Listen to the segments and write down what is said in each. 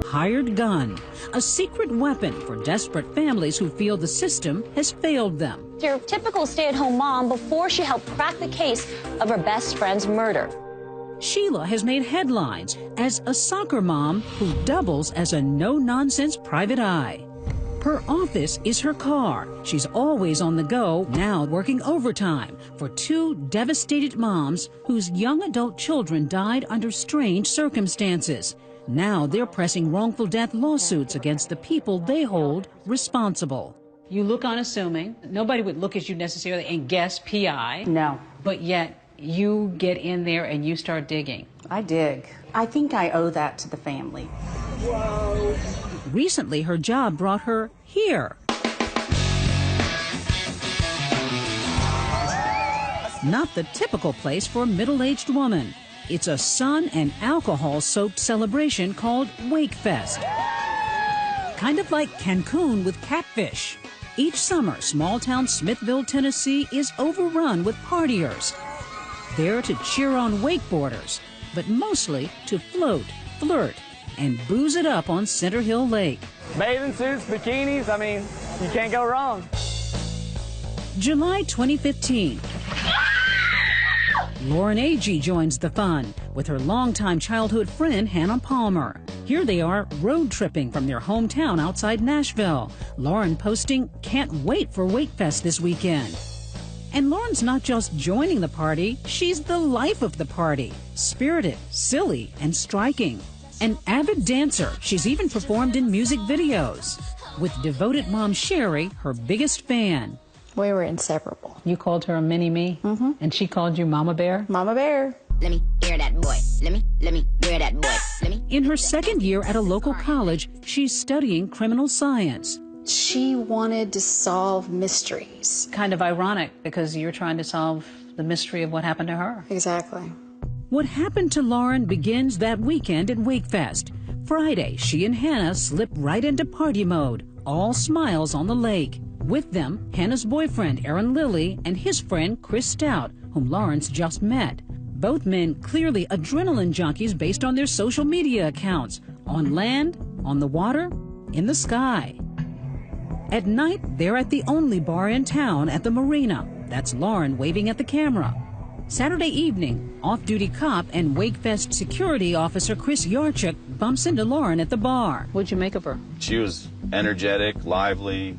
hired gun, a secret weapon for desperate families who feel the system has failed them. Your typical stay-at-home mom before she helped crack the case of her best friend's murder. Sheila has made headlines as a soccer mom who doubles as a no-nonsense private eye. Her office is her car. She's always on the go, now working overtime for two devastated moms whose young adult children died under strange circumstances. Now they're pressing wrongful death lawsuits against the people they hold responsible. You look unassuming. Nobody would look at you necessarily and guess PI. No. But yet you get in there and you start digging. I dig. I think I owe that to the family. Whoa. Recently, her job brought her here. Not the typical place for a middle-aged woman. It's a sun and alcohol-soaked celebration called Wakefest. Kind of like Cancun with catfish. Each summer, small-town Smithville, Tennessee is overrun with partiers. There to cheer on wakeboarders, but mostly to float, flirt, and booze it up on Center Hill Lake. Bathing suits, bikinis, I mean, you can't go wrong. July 2015. Lauren Agee joins the fun with her longtime childhood friend Hannah Palmer. Here they are road tripping from their hometown outside Nashville. Lauren posting, "Can't wait for Wakefest this weekend." And Lauren's not just joining the party, she's the life of the party. Spirited, silly, and striking. An avid dancer, she's even performed in music videos. With devoted mom Sherry, her biggest fan. We were inseparable. You called her a mini-me? Mm-hmm. And she called you Mama Bear? Mama Bear. Let me hear that boy. Let me hear that boy. In her second year at a local college, she's studying criminal science. She wanted to solve mysteries. Kind of ironic, because you're trying to solve the mystery of what happened to her. Exactly. What happened to Lauren begins that weekend at Wakefest. Friday, she and Hannah slip right into party mode, all smiles on the lake. With them, Hannah's boyfriend, Aaron Lilly, and his friend, Chris Stout, whom Lawrence just met. Both men clearly adrenaline junkies based on their social media accounts. On land, on the water, in the sky. At night, they're at the only bar in town at the marina. That's Lauren waving at the camera. Saturday evening, off-duty cop and Wakefest security officer Chris Yarchuk bumps into Lauren at the bar. What'd you make of her? She was energetic, lively.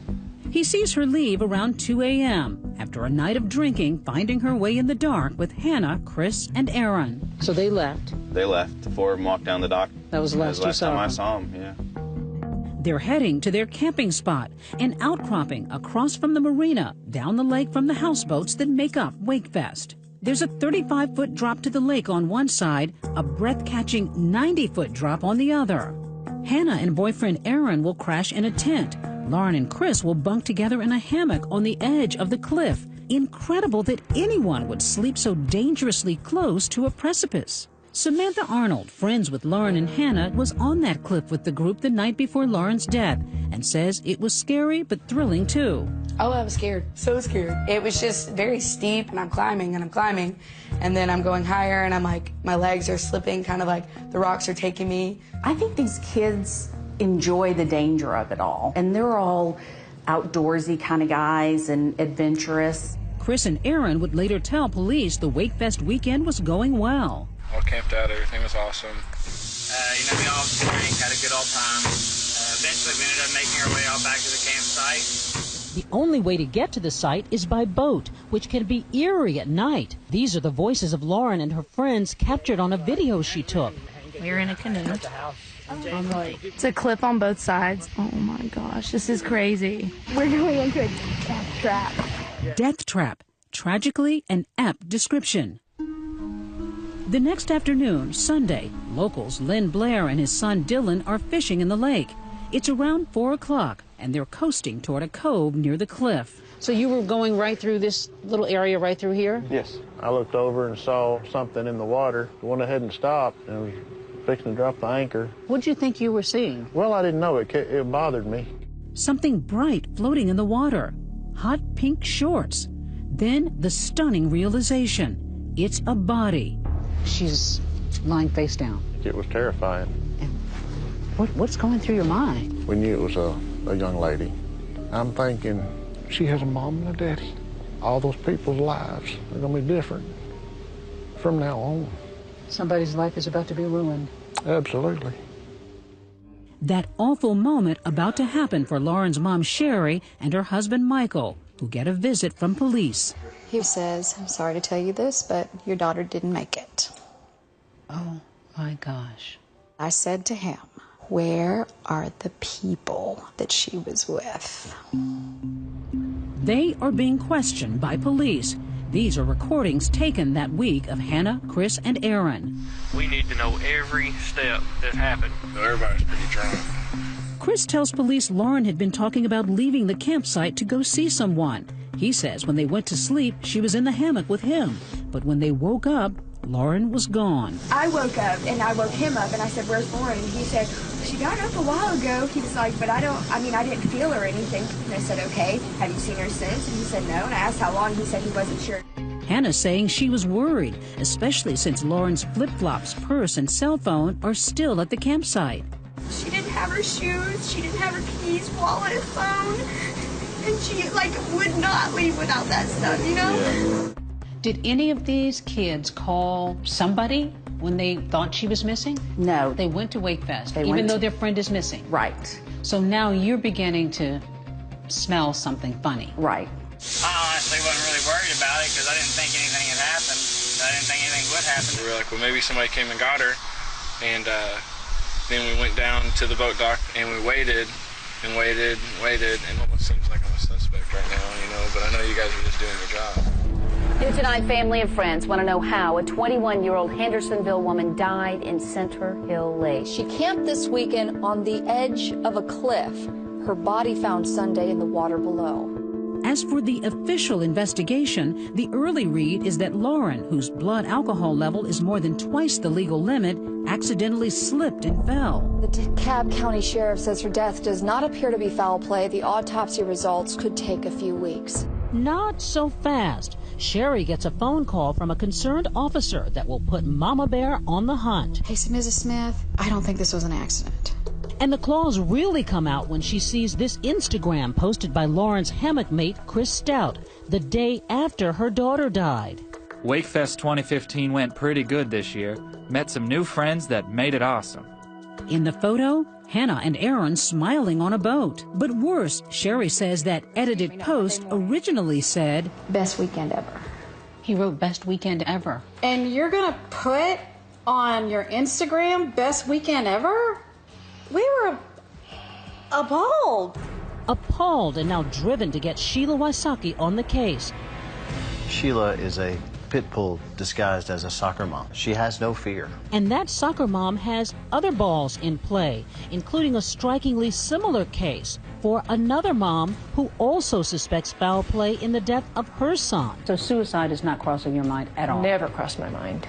He sees her leave around 2 a.m. after a night of drinking, finding her way in the dark with Hannah, Chris, and Aaron. So they left? They left. The four of them walked down the dock. That was the last time I saw them, yeah. They're heading to their camping spot, an outcropping across from the marina, down the lake from the houseboats that make up Wakefest. There's a 35-foot drop to the lake on one side, a breath-catching 90-foot drop on the other. Hannah and boyfriend Aaron will crash in a tent. Lauren and Chris will bunk together in a hammock on the edge of the cliff. Incredible that anyone would sleep so dangerously close to a precipice. Samantha Arnold, friends with Lauren and Hannah, was on that cliff with the group the night before Lauren's death and says it was scary but thrilling too. Oh, I was scared, so scared. It was just very steep, and I'm climbing, and then I'm going higher, and I'm like, my legs are slipping, kind of like the rocks are taking me. I think these kids enjoy the danger of it all, and they're all outdoorsy kind of guys and adventurous. Chris and Aaron would later tell police the Wakefest weekend was going well. All camped out, everything was awesome. We all drank, had a good old time. Eventually we ended up making our way all back to the campsite. The only way to get to the site is by boat, which can be eerie at night. These are the voices of Lauren and her friends captured on a video she took. We're in a canoe. It's a cliff on both sides. Oh my gosh, this is crazy. We're going into a death trap. Death trap. Tragically an apt description. The next afternoon, Sunday, locals Lynn Blair and his son Dylan are fishing in the lake. It's around 4 o'clock, and they're coasting toward a cove near the cliff. So you were going right through this little area right through here? Yes. I looked over and saw something in the water. Went ahead and stopped and was fixing to drop the anchor. What'd you think you were seeing? Well, I didn't know. It bothered me. Something bright floating in the water. Hot pink shorts. Then the stunning realization. It's a body. She's lying face down. It was terrifying. What's going through your mind? We knew it was a young lady. I'm thinking, she has a mom and a daddy. All those people's lives are going to be different from now on. Somebody's life is about to be ruined. Absolutely. That awful moment about to happen for Lauren's mom, Sherry, and her husband, Michael, who get a visit from police. He says, I'm sorry to tell you this, but your daughter didn't make it. Oh, my gosh. I said to him, where are the people that she was with? They are being questioned by police. These are recordings taken that week of Hannah, Chris, and Aaron. We need to know every step that happened. Everybody's pretty drunk. Chris tells police Lauren had been talking about leaving the campsite to go see someone. He says when they went to sleep, she was in the hammock with him. But when they woke up, Lauren was gone. I woke up and I woke him up and I said, where's Lauren? And he said, she got up a while ago. He was like, but I didn't feel her or anything. And I said, okay, have you seen her since? And he said, no. And I asked how long. He said he wasn't sure. Hannah saying she was worried, especially since Lauren's flip-flops, purse, and cell phone are still at the campsite. She didn't have her shoes. She didn't have her keys, wallet, phone. And she, would not leave without that stuff, you know? Yeah. Did any of these kids call somebody when they thought she was missing? No. They went to Wakefest, even though their friend is missing. Right. So now you're beginning to smell something funny. Right. I honestly wasn't really worried about it because I didn't think anything had happened. I didn't think anything would happen. We were like, well, maybe somebody came and got her. And then we went down to the boat dock and we waited and waited and waited. And almost seems like I'm a suspect right now, but I know you guys are just doing your job. New tonight, family and friends want to know how a 21-year-old Hendersonville woman died in Center Hill Lake. She camped this weekend on the edge of a cliff. Her body found Sunday in the water below. As for the official investigation, the early read is that Lauren, whose blood alcohol level is more than twice the legal limit, accidentally slipped and fell. The DeKalb County Sheriff says her death does not appear to be foul play. The autopsy results could take a few weeks. Not so fast. Sherry gets a phone call from a concerned officer that will put Mama Bear on the hunt. Hey, so Mrs. Smith, I don't think this was an accident. And the claws really come out when she sees this Instagram posted by Lauren's hammock mate, Chris Stout, the day after her daughter died. Wakefest 2015 went pretty good this year. Met some new friends that made it awesome. In the photo, Hannah and Aaron smiling on a boat. But worse, Sherry says that edited post originally said, best weekend ever. He wrote best weekend ever. And you're gonna put on your Instagram best weekend ever? We were appalled. Appalled and now driven to get Sheila Wysocki on the case. Sheila is a pit bull disguised as a soccer mom. She has no fear. And that soccer mom has other balls in play, including a strikingly similar case for another mom who also suspects foul play in the death of her son. So suicide is not crossing your mind at all? Never crossed my mind.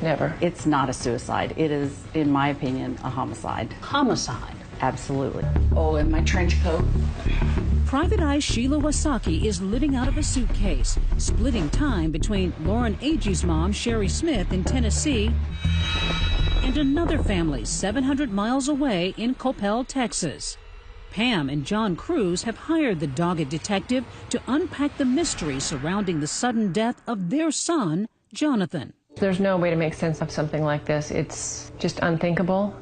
Never. It's not a suicide. It is, in my opinion, a homicide. Homicide? Absolutely. Oh, in my trench coat. Private Eye Sheila Wysocki is living out of a suitcase, splitting time between Lauren Agee's mom, Sherry Smith, in Tennessee, and another family 700 miles away in Coppell, Texas. Pam and John Cruz have hired the dogged detective to unpack the mystery surrounding the sudden death of their son, Jonathan. There's no way to make sense of something like this. It's just unthinkable.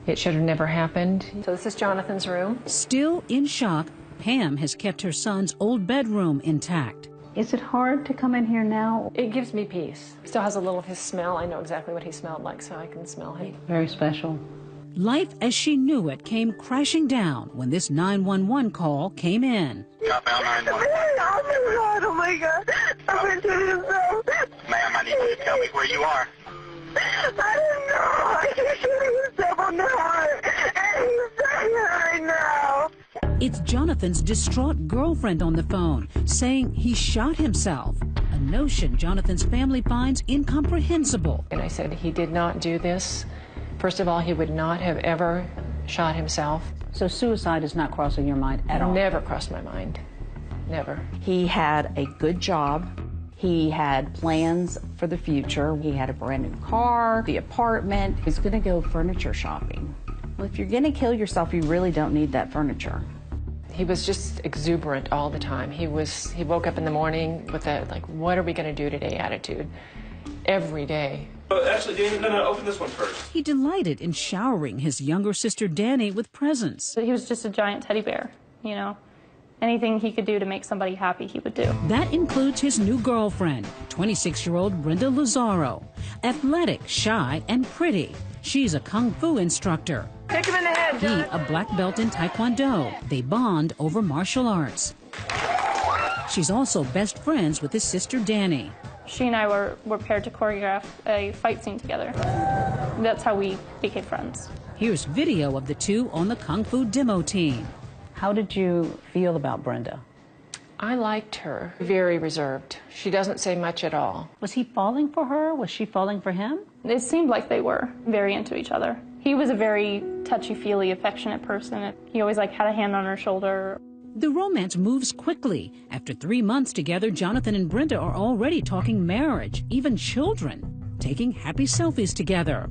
It should have never happened. So this is Jonathan's room. Still in shock, Pam has kept her son's old bedroom intact. Is it hard to come in here now? It gives me peace. Still has a little of his smell. I know exactly what he smelled like, so I can smell him. Very special. Life as she knew it came crashing down when this 911 call came in. Southbound 911. Oh my God. I went to himself. Ma'am, I need you to tell me where you are. I don't know. I just shooting himself on the heart. And he's dying right now. It's Jonathan's distraught girlfriend on the phone saying he shot himself, a notion Jonathan's family finds incomprehensible. And I said he did not do this. First of all, he would not have ever shot himself. So suicide is not crossing your mind at all? Never crossed my mind. Never. He had a good job. He had plans for the future. He had a brand new car, the apartment. He was going to go furniture shopping. Well, if you're going to kill yourself, you really don't need that furniture. He was just exuberant all the time. He woke up in the morning with a, like, what are we going to do today attitude every day. Actually, Danny, no, open this one first. He delighted in showering his younger sister Danny with presents. He was just a giant teddy bear, you know. Anything he could do to make somebody happy, he would do. That includes his new girlfriend, 26-year-old Brenda Lazaro. Athletic, shy, and pretty. She's a kung fu instructor. Kick him in the head, Jonathan. He, a black belt in Taekwondo. They bond over martial arts. She's also best friends with his sister Danny. She and I were paired to choreograph a fight scene together. That's how we became friends. Here's video of the two on the kung fu demo team. How did you feel about Brenda? I liked her. Very reserved. She doesn't say much at all. Was he falling for her? Was she falling for him? It seemed like they were very into each other. He was a very touchy-feely, affectionate person. He always had a hand on her shoulder. The romance moves quickly. After 3 months together, Jonathan and Brenda are already talking marriage, even children, taking happy selfies together.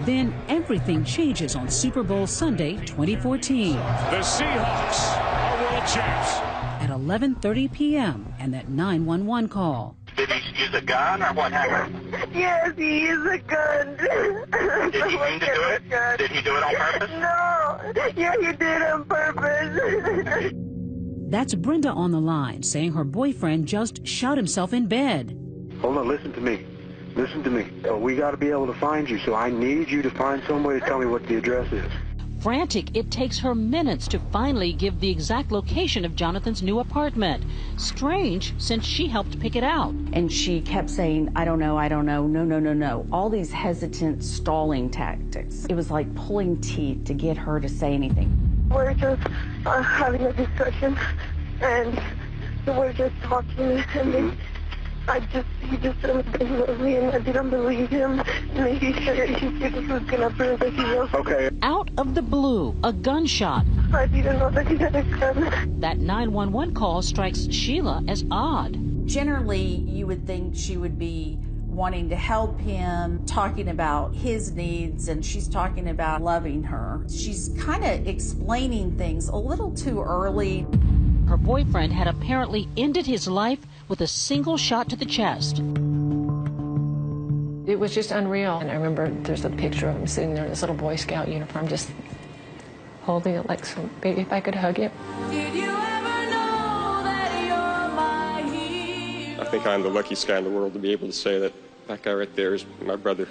Then everything changes on Super Bowl Sunday 2014. The Seahawks are world champs. At 11:30 p.m. and that 911 call. Did he use a gun or what happened? Yes, he used a gun. Did he mean to do it? Did he do it on purpose? No. Yeah, he did on purpose. That's Brenda on the line saying her boyfriend just shot himself in bed. Hold on, listen to me. Listen to me. We got to be able to find you, so I need you to find some way to tell me what the address is. Frantic, it takes her minutes to finally give the exact location of Jonathan's new apartment. Strange, since she helped pick it out. And she kept saying, I don't know, no. All these hesitant, stalling tactics. It was like pulling teeth to get her to say anything. We're just having a discussion, and we're just talking, and he just said he loved me, and I didn't believe him. And he said he was gonna burn the heel. Okay. Out of the blue, a gunshot. I didn't know that he had a gun. That 911 call strikes Sheila as odd. Generally, you would think she would be wanting to help him, talking about his needs, and she's talking about loving her. She's kind of explaining things a little too early. Her boyfriend had apparently ended his life with a single shot to the chest. It was just unreal. And I remember there's a picture of him sitting there in this little Boy Scout uniform, just holding it like some baby, if I could hug it. Did you ever know that you're my hero? I think I'm the luckiest guy in the world to be able to say that that guy right there is my brother.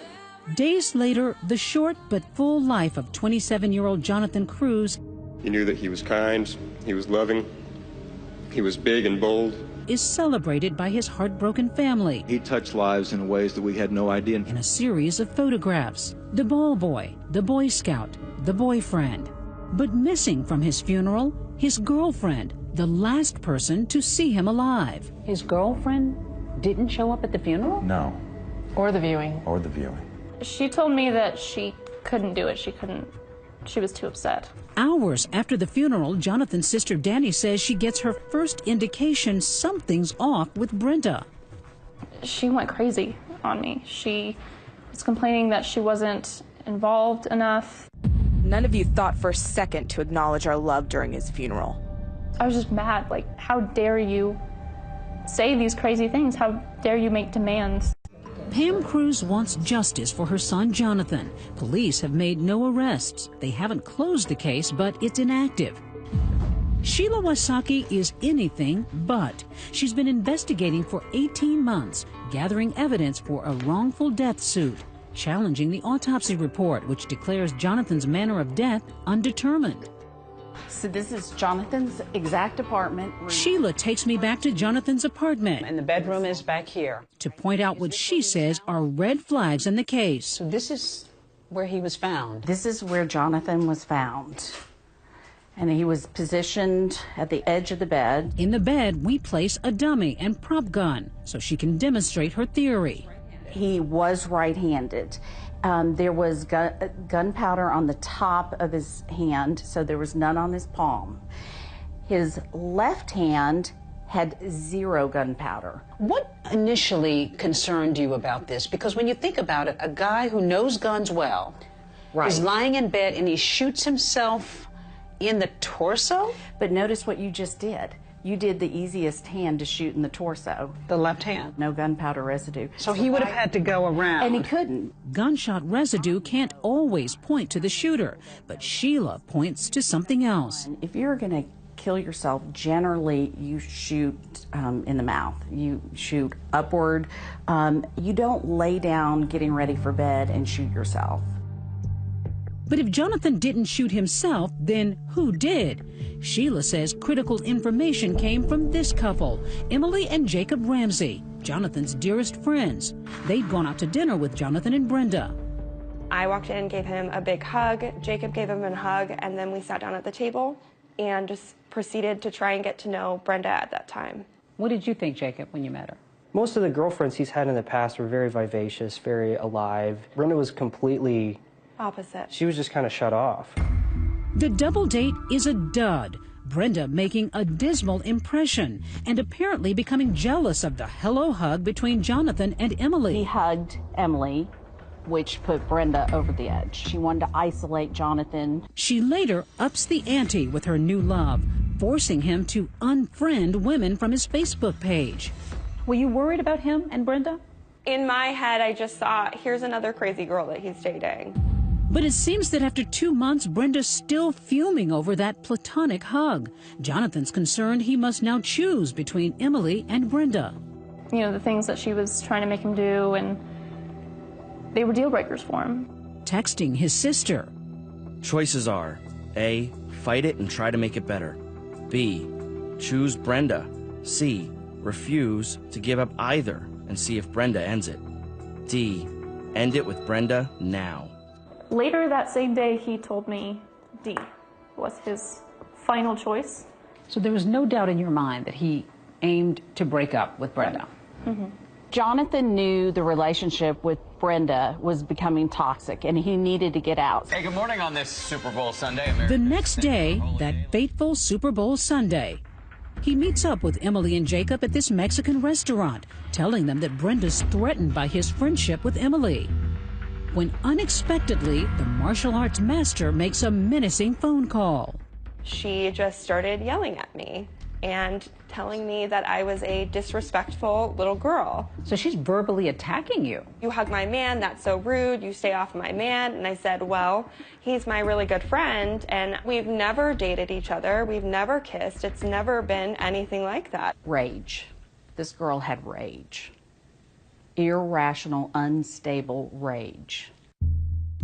Days later, the short but full life of 27-year-old Jonathan Cruz. You knew that he was kind, he was loving, he was big and bold. Is celebrated by his heartbroken family. He touched lives in ways that we had no idea. In a series of photographs, the ball boy, the Boy Scout, the boyfriend. But missing from his funeral, his girlfriend, the last person to see him alive. His girlfriend didn't show up at the funeral? No. Or the viewing. Or the viewing. She told me that she couldn't do it. She was too upset. Hours after the funeral, Jonathan's sister Danny says she gets her first indication something's off with Brenda. She went crazy on me. She was complaining that she wasn't involved enough. None of you thought for a second to acknowledge our love during his funeral. I was just mad. How dare you say these crazy things? How dare you make demands? Pam Cruz wants justice for her son Jonathan. Police have made no arrests. They haven't closed the case, but it's inactive. Sheila Wasaki is anything but. She's been investigating for 18 months, gathering evidence for a wrongful death suit, challenging the autopsy report, which declares Jonathan's manner of death undetermined. So this is Jonathan's exact apartment. Sheila takes me back to Jonathan's apartment. And the bedroom is back here. To point out what she says are red flags in the case. So this is where he was found. This is where Jonathan was found. And he was positioned at the edge of the bed. In the bed, we place a dummy and prop gun so she can demonstrate her theory. He was right-handed. There was gunpowder on the top of his hand, so there was none on his palm. His left hand had 0 gunpowder. What initially concerned you about this? Because when you think about it, a guy who knows guns well, Right. He's lying in bed and he shoots himself in the torso? But notice what you just did. You did the easiest hand to shoot in the torso. The left hand. No gunpowder residue. So he would have had to go around. And he couldn't. Gunshot residue can't always point to the shooter, but Sheila points to something else. If you're going to kill yourself, generally you shoot in the mouth. You shoot upward. You don't lay down getting ready for bed and shoot yourself. But if Jonathan didn't shoot himself, then who did? Sheila says critical information came from this couple, Emily and Jacob Ramsey, Jonathan's dearest friends. They'd gone out to dinner with Jonathan and Brenda. I walked in, gave him a big hug. Jacob gave him a hug, and then we sat down at the table and just proceeded to try and get to know Brenda at that time. What did you think, Jacob, when you met her? Most of the girlfriends he's had in the past were very vivacious, very alive. Brenda was completely opposite. She was just kind of shut off. The double date is a dud. Brenda making a dismal impression and apparently becoming jealous of the hello hug between Jonathan and Emily. He hugged Emily, which put Brenda over the edge. She wanted to isolate Jonathan. She later ups the ante with her new love, forcing him to unfriend women from his Facebook page. Were you worried about him and Brenda? In my head, I just thought, here's another crazy girl that he's dating. But it seems that after 2 months, Brenda's still fuming over that platonic hug. Jonathan's concerned he must now choose between Emily and Brenda. You know, the things that she was trying to make him do, and they were deal breakers for him. Texting his sister. Choices are A, fight it and try to make it better. B, choose Brenda. C, refuse to give up either and see if Brenda ends it. D, end it with Brenda now. Later that same day, he told me D was his final choice. So there was no doubt in your mind that he aimed to break up with Brenda? Mm-hmm. Jonathan knew the relationship with Brenda was becoming toxic and he needed to get out. Hey, good morning on this Super Bowl Sunday. The next day, that fateful Super Bowl Sunday, he meets up with Emily and Jacob at this Mexican restaurant, telling them that Brenda's threatened by his friendship with Emily. When unexpectedly, the martial arts master makes a menacing phone call. She just started yelling at me and telling me that I was a disrespectful little girl. So she's verbally attacking you. You hug my man, that's so rude, you stay off my man. And I said, well, he's my really good friend and we've never dated each other, we've never kissed, it's never been anything like that. Rage. This girl had rage. Irrational, unstable rage.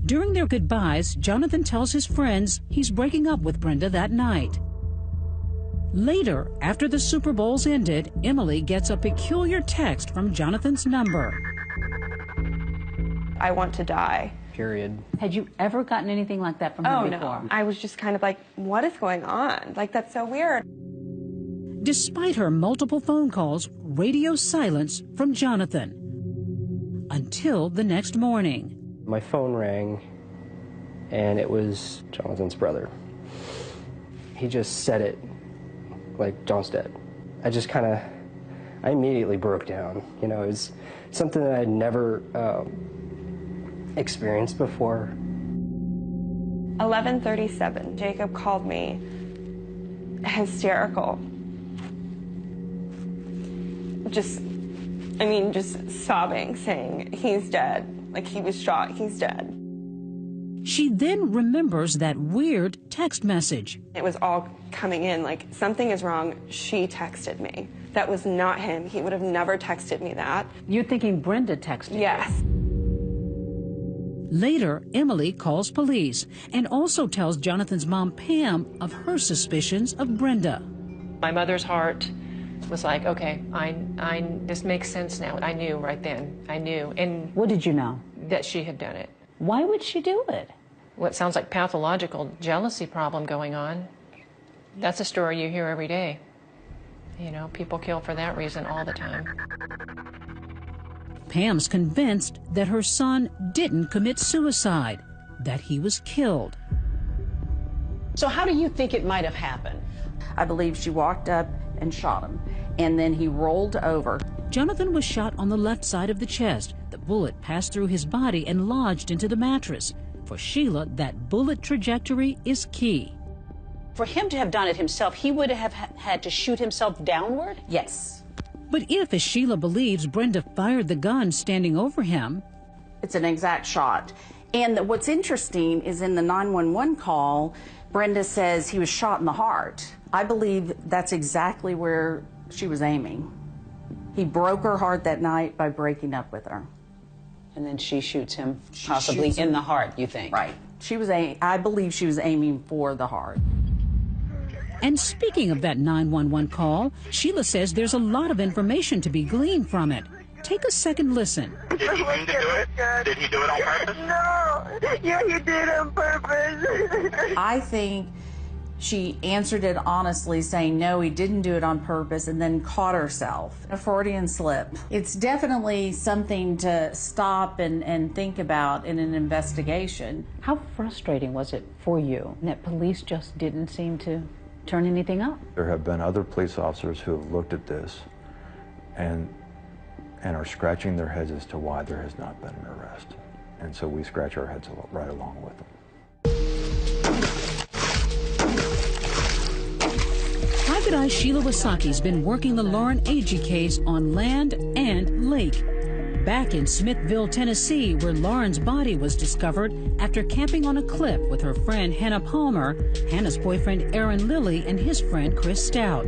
During their goodbyes, Jonathan tells his friends he's breaking up with Brenda that night. Later, after the Super Bowl's ended, Emily gets a peculiar text from Jonathan's number. I want to die. Period. Had you ever gotten anything like that from him before? No. I was just kind of like, what is going on? Like, that's so weird. Despite her multiple phone calls, radio silence from Jonathan. Until the next morning. My phone rang, and it was Jonathan's brother. He just said it like, John's dead. I immediately broke down. You know, it's something that I'd never experienced before. 11:37, Jacob called me hysterical. Just sobbing, saying, he's dead. Like, he was shot, he's dead. She then remembers that weird text message. It was all coming in, like, something is wrong. She texted me. That was not him. He would have never texted me that. You're thinking Brenda texted you? Yes. Later, Emily calls police and also tells Jonathan's mom, Pam, of her suspicions of Brenda. My mother's heart was like, okay, this makes sense now. I knew right then. I knew. And what did you know? That she had done it. Why would she do it? What sounds like pathological jealousy problem going on. That's a story you hear every day. You know, people kill for that reason all the time. Pam's convinced that her son didn't commit suicide, that he was killed. So how do you think it might have happened? I believe she walked up and shot him, and then he rolled over. Jonathan was shot on the left side of the chest. The bullet passed through his body and lodged into the mattress. For Sheila, that bullet trajectory is key. For him to have done it himself, he would have had to shoot himself downward? Yes. But if, as Sheila believes, Brenda fired the gun standing over him, it's an exact shot. And what's interesting is in the 911 call, Brenda says he was shot in the heart. I believe that's exactly where she was aiming. He broke her heart that night by breaking up with her. And then she shoots him, possibly in the heart, you think? Right. I believe she was aiming for the heart. And speaking of that 911 call, Sheila says there's a lot of information to be gleaned from it. Take a second listen. Did he mean to do it? Did he do it on purpose? No. Yeah, he did on purpose. I think she answered it honestly, saying, no, he didn't do it on purpose, and then caught herself. A Freudian slip. It's definitely something to stop and think about in an investigation. How frustrating was it for you that police just didn't seem to turn anything up? There have been other police officers who have looked at this and are scratching their heads as to why there has not been an arrest. And so we scratch our heads right along with them. Private Eye Sheila Wasaki's been working the Lauren Agee case on land and lake. Back in Smithville, Tennessee, where Lauren's body was discovered after camping on a cliff with her friend Hannah Palmer, Hannah's boyfriend Aaron Lilly, and his friend Chris Stout.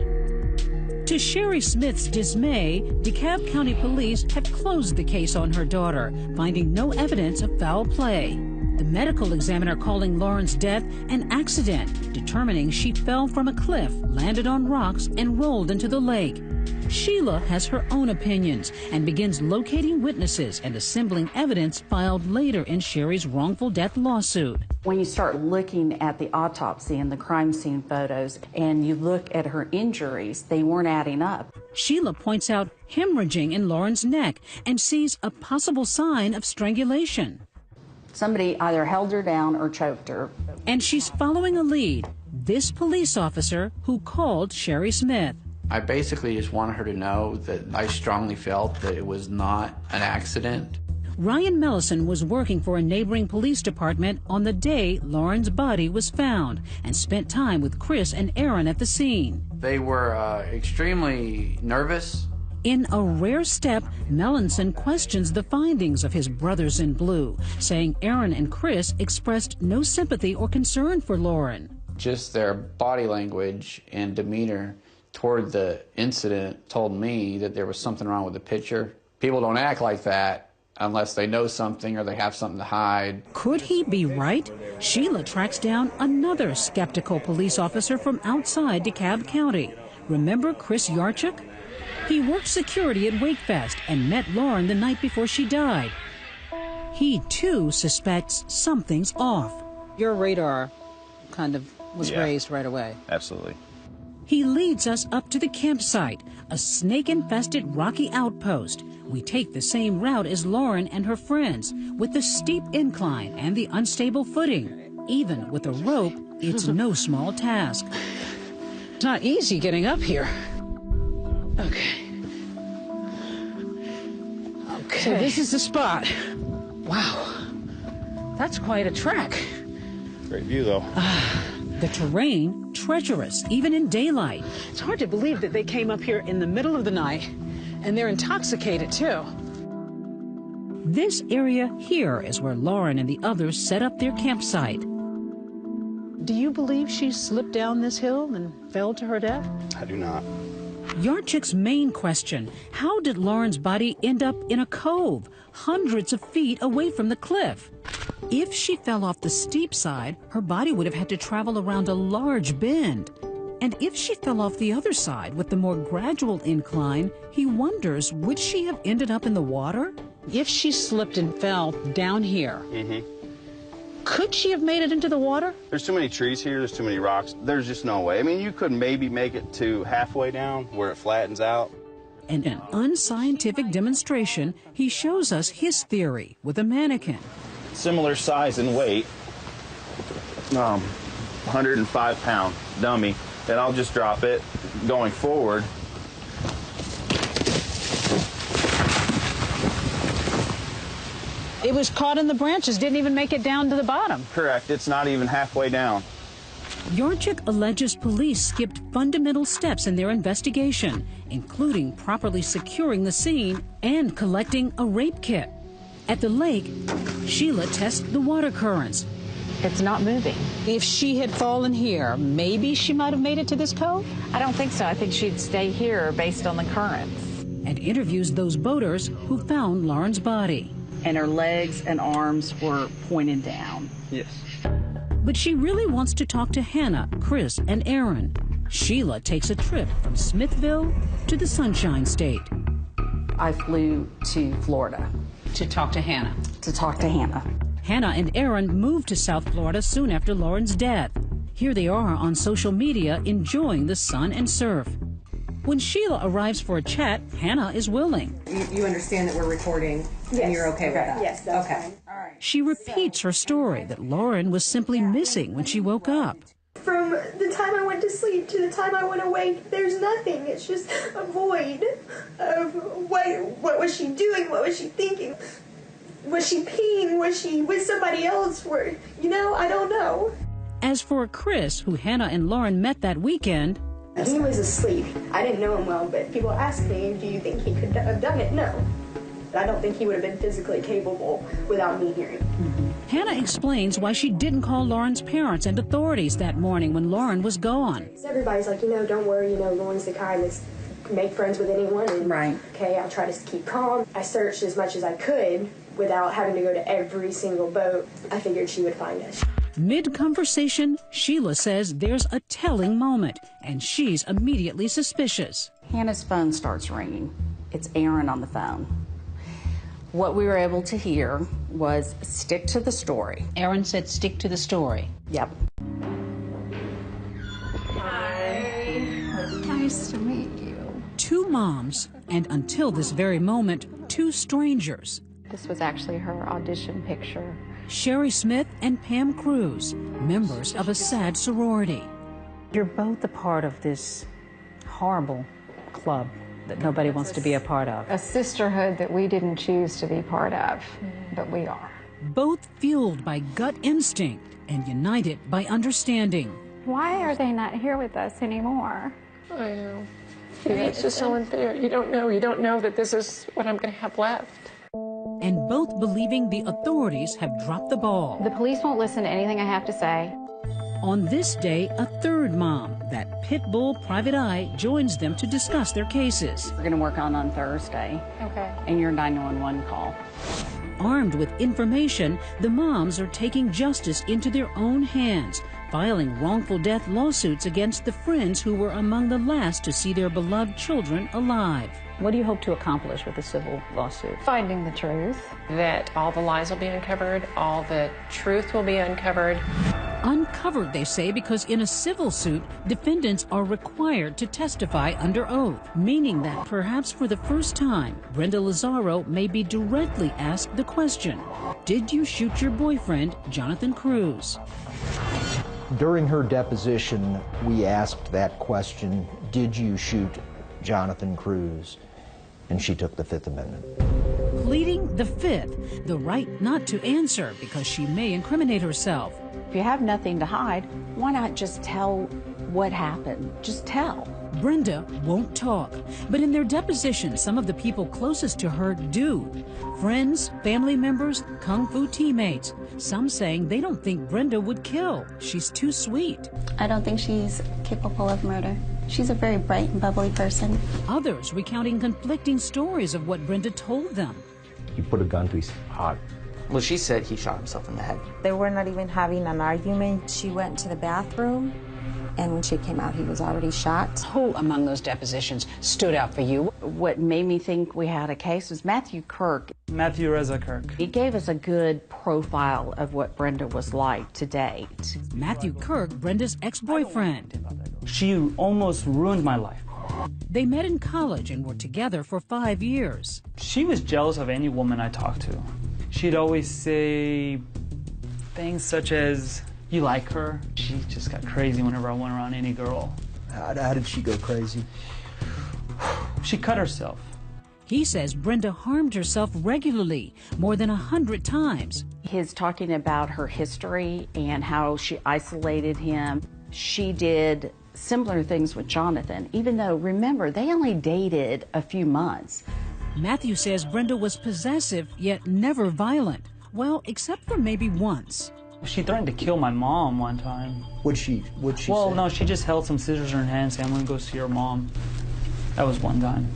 To Sherry Smith's dismay, DeKalb County Police have closed the case on her daughter, finding no evidence of foul play. The medical examiner calling Lauren's death an accident, determining she fell from a cliff, landed on rocks, and rolled into the lake. Sheila has her own opinions and begins locating witnesses and assembling evidence filed later in Sherry's wrongful death lawsuit. When you start looking at the autopsy and the crime scene photos and you look at her injuries, they weren't adding up. Sheila points out hemorrhaging in Lauren's neck and sees a possible sign of strangulation. Somebody either held her down or choked her. And she's following a lead, this police officer who called Sherry Smith. I basically just wanted her to know that I strongly felt that it was not an accident. Ryan Mellison was working for a neighboring police department on the day Lauren's body was found and spent time with Chris and Aaron at the scene. They were extremely nervous. In a rare step, Mellison questions the findings of his brothers in blue, saying Aaron and Chris expressed no sympathy or concern for Lauren. Just their body language and demeanor toward the incident told me that there was something wrong with the picture. People don't act like that unless they know something or they have something to hide. Could he be right? Sheila tracks down another skeptical police officer from outside DeKalb County. Remember Chris Yarchuk? He worked security at Wakefest and met Lauren the night before she died. He, too, suspects something's off. Your radar kind of was raised right away. Absolutely. He leads us up to the campsite, a snake-infested rocky outpost. We take the same route as Lauren and her friends, with the steep incline and the unstable footing. Even with a rope, it's no small task. It's not easy getting up here. Okay. So this is the spot. Wow. That's quite a trek. Great view, though. The terrain, treacherous, even in daylight. It's hard to believe that they came up here in the middle of the night, and they're intoxicated, too. This area here is where Lauren and the others set up their campsite. Do you believe she slipped down this hill and fell to her death? I do not. Yarchuk's main question, how did Lauren's body end up in a cove, hundreds of feet away from the cliff? If she fell off the steep side, her body would have had to travel around a large bend. And if she fell off the other side with the more gradual incline, he wonders, would she have ended up in the water? If she slipped and fell down here, could she have made it into the water? There's too many trees here. There's too many rocks. There's just no way. I mean, you could maybe make it to halfway down where it flattens out. In an unscientific demonstration, he shows us his theory with a mannequin. Similar size and weight, 105-pound dummy, and I'll just drop it going forward. It was caught in the branches, didn't even make it down to the bottom. Correct. It's not even halfway down. Yarchik alleges police skipped fundamental steps in their investigation, including properly securing the scene and collecting a rape kit. At the lake, Sheila tests the water currents. It's not moving. If she had fallen here, maybe she might have made it to this cove? I don't think so. I think she'd stay here based on the currents. And interviews those boaters who found Lauren's body. And her legs and arms were pointed down. Yes. But she really wants to talk to Hannah, Chris, and Aaron. Sheila takes a trip from Smithville to the Sunshine State. I flew to Florida. To talk to Hannah. To talk to Hannah. Hannah and Aaron moved to South Florida soon after Lauren's death. Here they are on social media enjoying the sun and surf. When Sheila arrives for a chat, Hannah is willing. You understand that we're recording, Yes. and you're okay with that? Yes, that's okay. fine. All right. She repeats her story that Lauren was simply missing when she woke up. From the time I went to sleep to the time I went awake, there's nothing. It's just a void of what was she doing? What was she thinking? Was she peeing? Was she with somebody else? I don't know. As for Chris, who Hannah and Lauren met that weekend, He was asleep. I didn't know him well, but people ask me, do you think he could have done it? No. I don't think he would have been physically capable without me hearing. Hannah explains why she didn't call Lauren's parents and authorities that morning when Lauren was gone. Everybody's like, don't worry, Lauren's the kind that's make friends with anyone. And, right. Okay, I'll try to keep calm. I searched as much as I could without having to go to every single boat. I figured she would find us. Mid-conversation, Sheila says there's a telling moment, and she's immediately suspicious. Hannah's phone starts ringing. It's Aaron on the phone. What we were able to hear was stick to the story. Aaron said stick to the story. Yep. Hi. Nice to meet you. Two moms, and until this very moment, two strangers. This was actually her audition picture. Sherry Smith and Pam Cruz, members of a sad sorority. You're both a part of this horrible club that nobody wants to be a part of. A sisterhood that we didn't choose to be part of, but we are. Both fueled by gut instinct and united by understanding. Why are they not here with us anymore? I know. It's just so unfair. You don't know that this is what I'm going to have left. And both believing the authorities have dropped the ball. The police won't listen to anything I have to say. On this day, a third mom, that pit bull private eye, joins them to discuss their cases. We're going to work on Thursday. Okay. And your 911 call. Armed with information, the moms are taking justice into their own hands, filing wrongful death lawsuits against the friends who were among the last to see their beloved children alive. What do you hope to accomplish with the civil lawsuit? Finding the truth. That all the lies will be uncovered, all the truth will be uncovered. Uncovered, they say, because in a civil suit, defendants are required to testify under oath, meaning that perhaps for the first time, Brenda Lazaro may be directly asked the question, did you shoot your boyfriend, Jonathan Cruz? During her deposition, we asked that question, did you shoot Jonathan Cruz? And she took the Fifth Amendment. Pleading the Fifth, the right not to answer because she may incriminate herself. If you have nothing to hide, why not just tell what happened? Just tell. Brenda won't talk, but in their deposition, some of the people closest to her do. Friends, family members, kung fu teammates. Some saying they don't think Brenda would kill. She's too sweet. I don't think she's capable of murder. She's a very bright and bubbly person. Others recounting conflicting stories of what Brenda told them. He put a gun to his heart. Well, she said he shot himself in the head. They were not even having an argument. She went to the bathroom, and when she came out, he was already shot. Who among those depositions stood out for you? What made me think we had a case was Matthew Kirk. Matthew Reza Kirk. He gave us a good profile of what Brenda was like to date. Matthew Kirk, Brenda's ex-boyfriend. She almost ruined my life. They met in college and were together for 5 years. She was jealous of any woman I talked to. She'd always say things such as, you like her? She just got crazy whenever I went around any girl. How did she go crazy? She cut herself. He says Brenda harmed herself regularly, more than 100 times. His talking about her history and how she isolated him. She did similar things with Jonathan, even though, remember, they only dated a few months. Matthew says Brenda was possessive, yet never violent. Well, except for maybe once. She threatened to kill my mom one time. What'd she Well, say? no, she just held some scissors in her hand and said, I'm going to go see your mom. That was one time.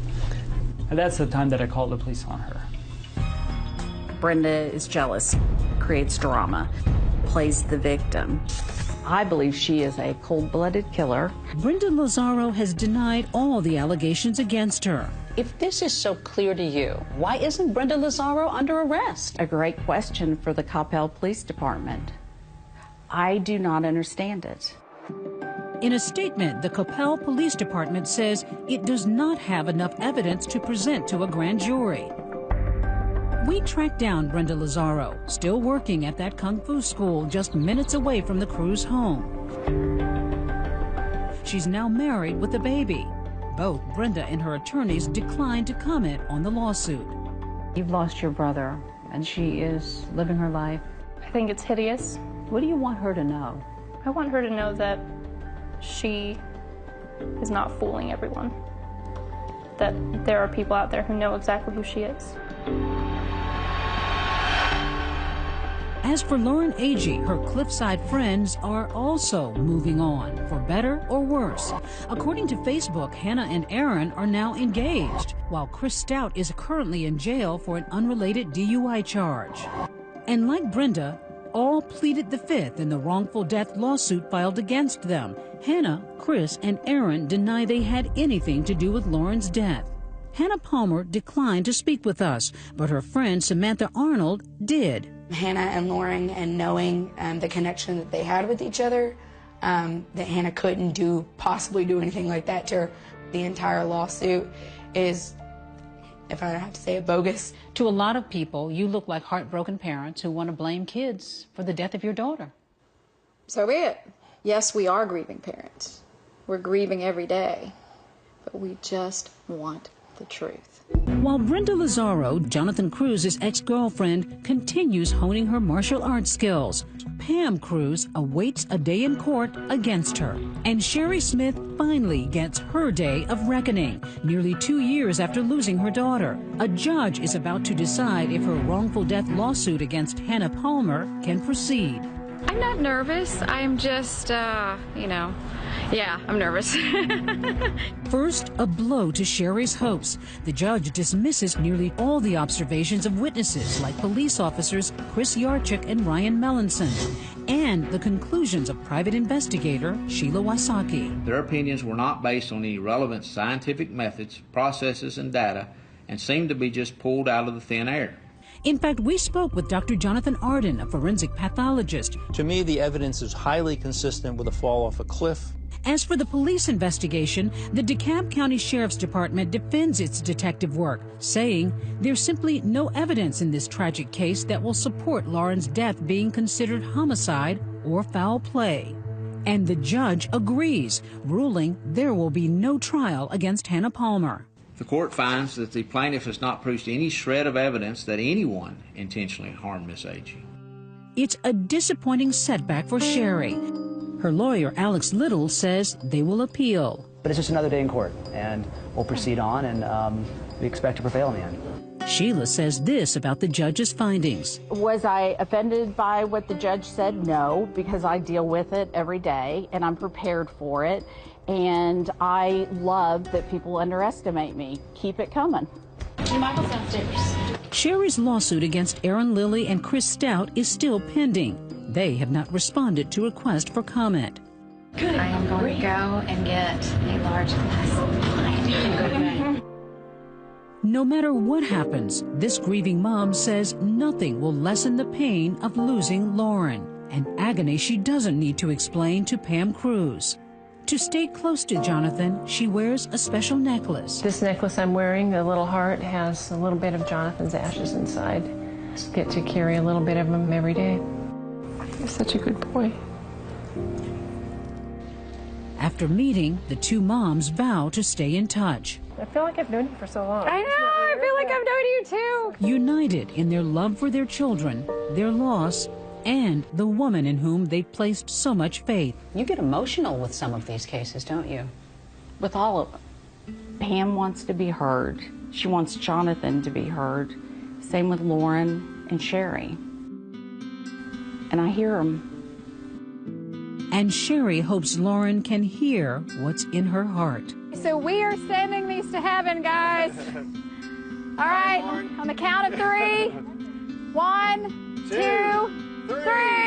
And that's the time that I called the police on her. Brenda is jealous, creates drama, plays the victim. I believe she is a cold-blooded killer. Brenda Lazaro has denied all the allegations against her. If this is so clear to you, why isn't Brenda Lazaro under arrest? A great question for the Coppell Police Department. I do not understand it. In a statement, the Coppell Police Department says it does not have enough evidence to present to a grand jury. We tracked down Brenda Lazaro, still working at that kung fu school just minutes away from the Cruz home. She's now married with a baby. Both Brenda and her attorneys declined to comment on the lawsuit. You've lost your brother, and she is living her life. I think it's hideous. What do you want her to know? I want her to know that she is not fooling everyone. That there are people out there who know exactly who she is. As for Lauren Agee, her Cliffside friends are also moving on, for better or worse. According to Facebook, Hannah and Aaron are now engaged, while Chris Stout is currently in jail for an unrelated DUI charge. And like Brenda, all pleaded the fifth in the wrongful death lawsuit filed against them. Hannah, Chris, and Aaron deny they had anything to do with Lauren's death. Hannah Palmer declined to speak with us, but her friend Samantha Arnold did. Hannah and Lauren, and knowing the connection that they had with each other, that Hannah couldn't possibly do anything like that to her. The entire lawsuit is, if I have to say it, bogus. To a lot of people, you look like heartbroken parents who want to blame kids for the death of your daughter. So be it. Yes, we are grieving parents. We're grieving every day, but we just want the truth. While Brenda Lazaro, Jonathan Cruz's ex-girlfriend, continues honing her martial arts skills, Pam Cruz awaits a day in court against her. And Sherry Smith finally gets her day of reckoning, nearly 2 years after losing her daughter. A judge is about to decide if her wrongful death lawsuit against Hannah Palmer can proceed. I'm not nervous. I'm just, yeah, I'm nervous. First, a blow to Sherry's hopes. The judge dismisses nearly all the observations of witnesses like police officers Chris Yarchuk and Ryan Melanson, and the conclusions of private investigator Sheila Wasaki. Their opinions were not based on any relevant scientific methods, processes, and data, and seemed to be just pulled out of the thin air. In fact, we spoke with Dr. Jonathan Arden, a forensic pathologist. To me, the evidence is highly consistent with a fall off a cliff. As for the police investigation, the DeKalb County Sheriff's Department defends its detective work, saying there's simply no evidence in this tragic case that will support Lauren's death being considered homicide or foul play. And the judge agrees, ruling there will be no trial against Hannah Palmer. The court finds that the plaintiff has not produced any shred of evidence that anyone intentionally harmed Miss Agee. It's a disappointing setback for Sherry. Her lawyer, Alex Little, says they will appeal. But it's just another day in court, and we'll proceed on, and we expect to prevail in the end. Sheila says this about the judge's findings. Was I offended by what the judge said? No, because I deal with it every day, and I'm prepared for it. And I love that people underestimate me. Keep it coming. Michael's downstairs. Sherry's lawsuit against Aaron Lilly and Chris Stout is still pending. They have not responded to request for comment. Good. I am going to go and get a large glass of wine. No matter what happens, this grieving mom says nothing will lessen the pain of losing Lauren, an agony she doesn't need to explain to Pam Cruz. To stay close to Jonathan, she wears a special necklace. This necklace I'm wearing, the little heart, has a little bit of Jonathan's ashes inside. Get to carry a little bit of him every day. He's such a good boy. After meeting, the two moms vow to stay in touch. I feel like I've known him for so long. I know, I feel like I've known you too. United in their love for their children, their loss, and the woman in whom they placed so much faith. You get emotional with some of these cases, don't you? With all of them. Pam wants to be heard. She wants Jonathan to be heard. Same with Lauren and Sherry. And I hear them. And Sherry hopes Lauren can hear what's in her heart. So we are sending these to heaven, guys. All right, on the count of 3. 1, 2, 3.